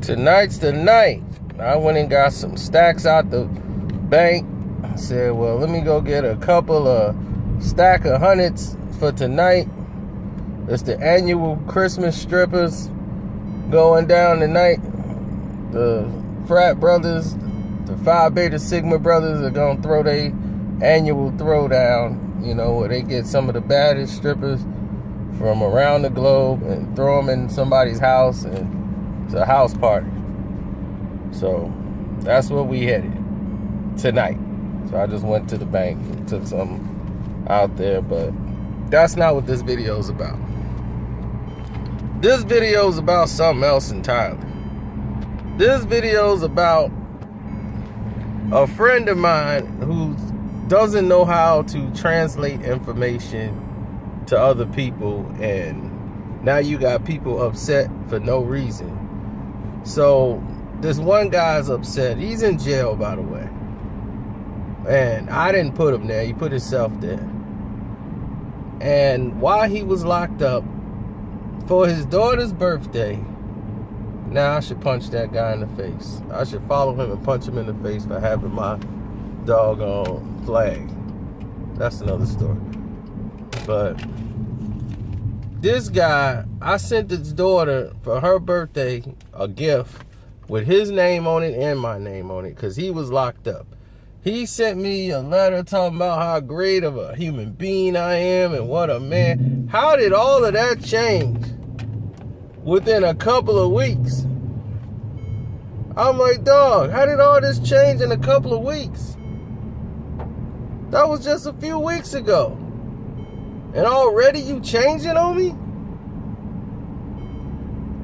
tonight's the night. I went and got some stacks out the bank. I said, well, let me go get a couple of stack of hundreds for tonight. It's the annual Christmas strippers going down tonight. The frat brothers, the Phi Beta Sigma brothers are gonna throw their annual throwdown, you know, where they get some of the baddest strippers from around the globe and throw them in somebody's house, and it's a house party. So that's what we headed tonight. So I just went to the bank and took some out there, but that's not what this video is about. This video is about something else entirely. This video is about a friend of mine who doesn't know how to translate information to other people, and now you got people upset for no reason. So this one guy's upset. He's in jail, by the way, and I didn't put him there. He put himself there. And while he was locked up for his daughter's birthday, now I should punch that guy in the face. I should follow him and punch him in the face for having my doggone flag. That's another story. But this guy, I sent his daughter for her birthday a gift with his name on it and my name on it, because he was locked up. He sent me a letter talking about how great of a human being I am and what a man. How did all of that change within a couple of weeks? I'm like, dog, how did all this change in a couple of weeks? That was just a few weeks ago. And already you changing on me?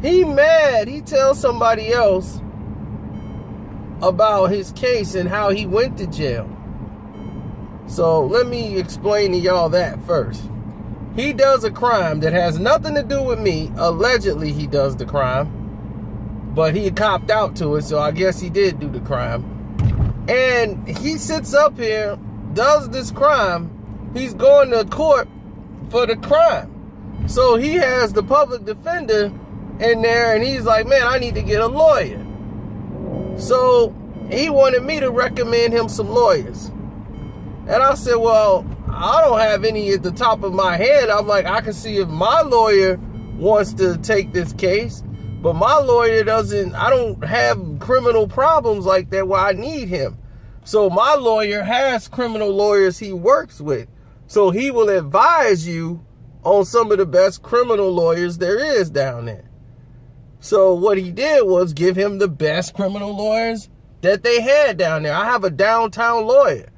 He mad. He tells somebody else about his case and how he went to jail. So let me explain to y'all that first. He does a crime that has nothing to do with me. Allegedly he does the crime, but he copped out to it, so I guess he did do the crime. And he sits up here, does this crime. He's going to court for the crime. So he has the public defender in there, and he's like, man, I need to get a lawyer. So he wanted me to recommend him some lawyers. And I said, well, I don't have any at the top of my head. I'm like, I can see if my lawyer wants to take this case, but my lawyer doesn't, I don't have criminal problems like that where I need him. So my lawyer has criminal lawyers he works with. So he will advise you on some of the best criminal lawyers there is down there. So what he did was give him the best criminal lawyers that they had down there. I have a downtown lawyer.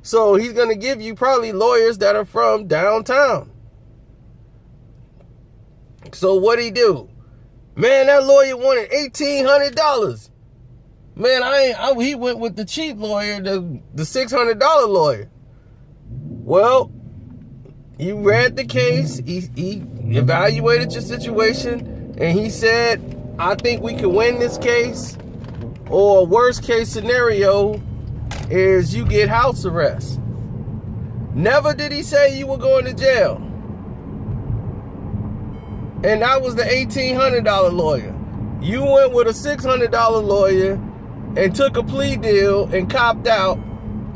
So he's going to give you probably lawyers that are from downtown. So what'd he do? Man, that lawyer wanted $1,800. Man, he went with the cheap lawyer, the $600 lawyer. Well, he read the case. He evaluated your situation, and he said, I think we can win this case, or worst case scenario is you get house arrest. Never did he say you were going to jail. And that was the $1,800 lawyer. You went with a $600 lawyer and took a plea deal and copped out,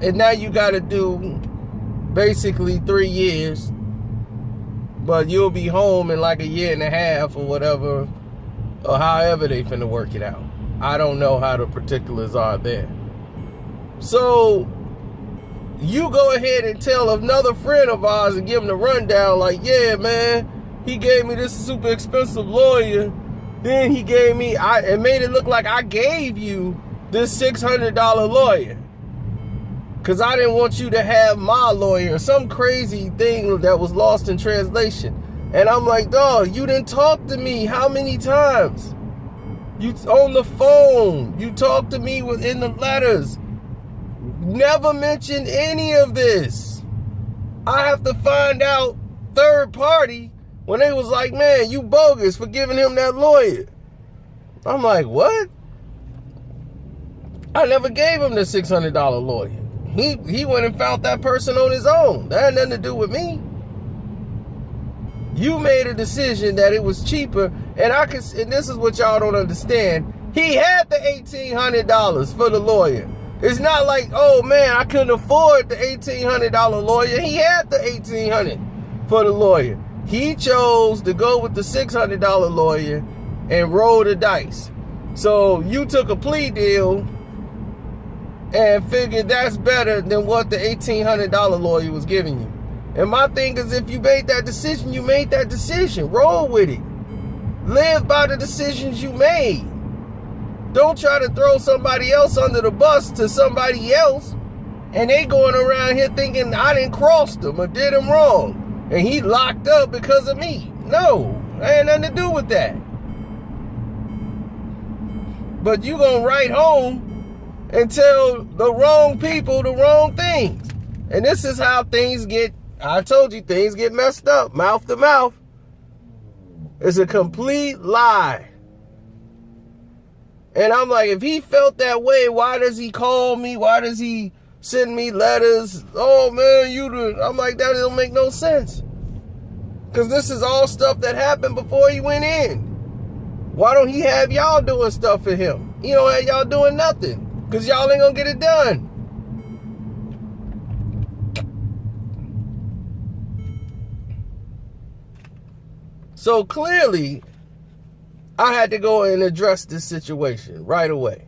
and now you got to do basically 3 years, but you'll be home in like a year and a half or whatever, or however they finna work it out. I don't know how the particulars are there. So you go ahead and tell another friend of ours and give him the rundown like, yeah, man, he gave me this super expensive lawyer. Then he gave me, it made it look like I gave you this $600 lawyer, because I didn't want you to have my lawyer. Some crazy thing that was lost in translation. And I'm like, dog, you didn't talk to me how many times? You on the phone. You talked to me within the letters. Never mentioned any of this. I have to find out third party when they was like, man, you bogus for giving him that lawyer. I'm like, what? I never gave him the $600 lawyer. He went and found that person on his own. That had nothing to do with me. You made a decision that it was cheaper, and and this is what y'all don't understand. He had the $1,800 for the lawyer. It's not like, oh man, I couldn't afford the $1,800 lawyer. He had the $1,800 for the lawyer. He chose to go with the $600 lawyer and roll the dice. So you took a plea deal and figured that's better than what the $1,800 lawyer was giving you. And my thing is, if you made that decision, you made that decision. Roll with it. Live by the decisions you made. Don't try to throw somebody else under the bus to somebody else, and they going around here thinking I didn't cross them or did them wrong, and he locked up because of me. No, I ain't nothing to do with that. But you gonna write home and tell the wrong people the wrong things. And this is how things get, I told you, things get messed up, mouth to mouth. It's a complete lie. And I'm like, if he felt that way, why does he call me? Why does he send me letters? Oh man, I'm like, that don't make no sense. Because this is all stuff that happened before he went in. Why don't he have y'all doing stuff for him? He don't have y'all doing nothing. Because y'all ain't going to get it done. So clearly, I had to go and address this situation right away.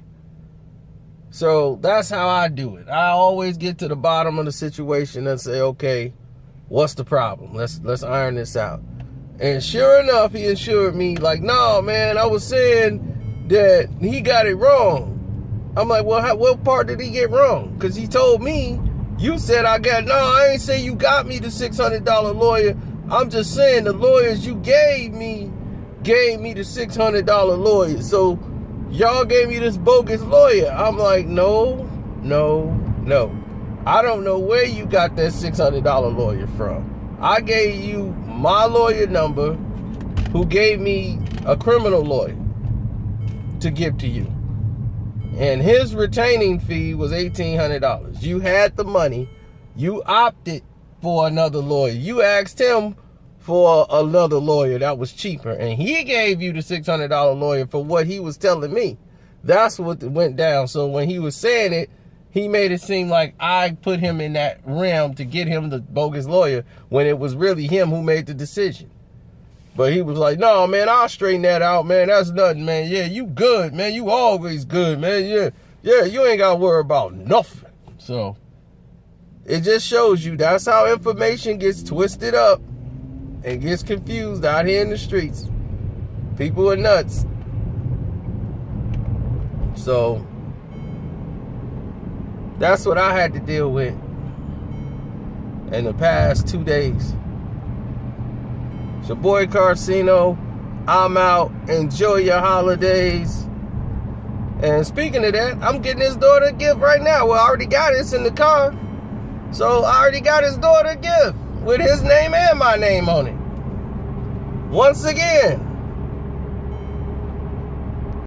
So that's how I do it. I always get to the bottom of the situation and say, okay, what's the problem? Let's iron this out. And sure enough, he assured me like, no, man, I was saying that he got it wrong. I'm like, well, what part did he get wrong? Because he told me, you said I ain't say you got me the $600 lawyer. I'm just saying the lawyers you gave me the $600 lawyer. So y'all gave me this bogus lawyer. I'm like, no. I don't know where you got that $600 lawyer from. I gave you my lawyer number, who gave me a criminal lawyer to give to you. And his retaining fee was $1,800. You had the money. You opted for another lawyer. You asked him for another lawyer that was cheaper. And he gave you the $600 lawyer for what he was telling me. That's what went down. So when he was saying it, he made it seem like I put him in that realm to get him the bogus lawyer when it was really him who made the decision. But he was like, no, man, I'll straighten that out, man. That's nothing, man. Yeah, you good, man. You always good, man. Yeah, you ain't got to worry about nothing. So it just shows you that's how information gets twisted up and gets confused out here in the streets. People are nuts. So that's what I had to deal with in the past 2 days. It's your boy Karceno. I'm out. Enjoy your holidays. And speaking of that, I'm getting his daughter a gift right now. Well, I already got it. It's in the car. So I already got his daughter a gift with his name and my name on it. Once again,